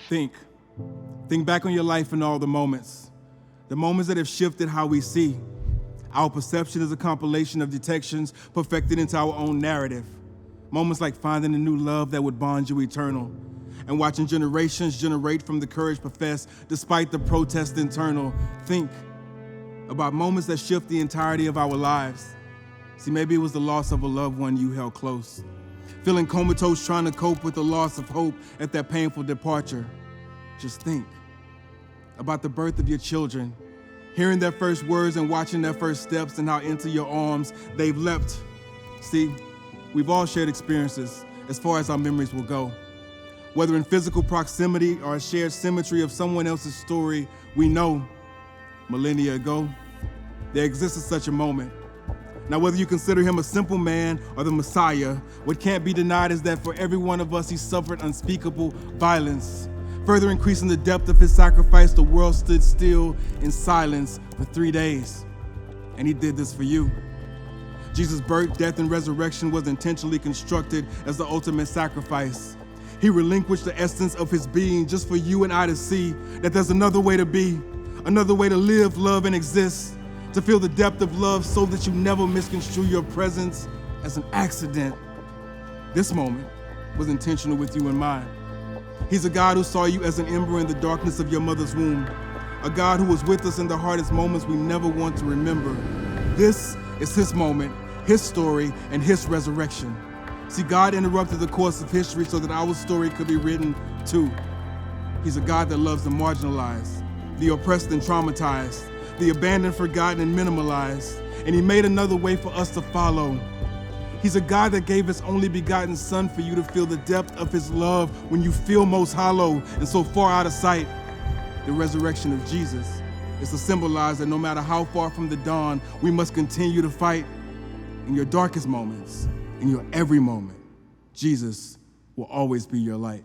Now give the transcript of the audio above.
Think. Think back on your life and all the moments that have shifted how we see. Our perception is a compilation of detections perfected into our own narrative. Moments like finding a new love that would bond you eternal, and watching generations generate from the courage professed despite the protest internal. Think about moments that shift the entirety of our lives. See, maybe it was the loss of a loved one you held close, feeling comatose trying to cope with the loss of hope at that painful departure. Just think about the birth of your children, hearing their first words and watching their first steps and how into your arms they've leapt. See, we've all shared experiences as far as our memories will go. Whether in physical proximity or a shared symmetry of someone else's story, we know millennia ago, there existed such a moment. Now, whether you consider him a simple man or the Messiah, what can't be denied is that for every one of us, he suffered unspeakable violence. Further increasing the depth of his sacrifice, the world stood still in silence for 3 days. And he did this for you. Jesus' birth, death, and resurrection was intentionally constructed as the ultimate sacrifice. He relinquished the essence of his being just for you and I to see that there's another way to be, another way to live, love, and exist, to feel the depth of love so that you never misconstrue your presence as an accident. This moment was intentional with you in mind. He's a God who saw you as an ember in the darkness of your mother's womb, a God who was with us in the hardest moments we never want to remember. This is his moment, his story, and his resurrection. See, God interrupted the course of history so that our story could be written too. He's a God that loves the marginalized, the oppressed and traumatized, the abandoned, forgotten, and minimalized. And he made another way for us to follow. He's a God that gave his only begotten son for you to feel the depth of his love when you feel most hollow and so far out of sight. The resurrection of Jesus is to symbolize that no matter how far from the dawn, we must continue to fight. In your darkest moments, in your every moment, Jesus will always be your light.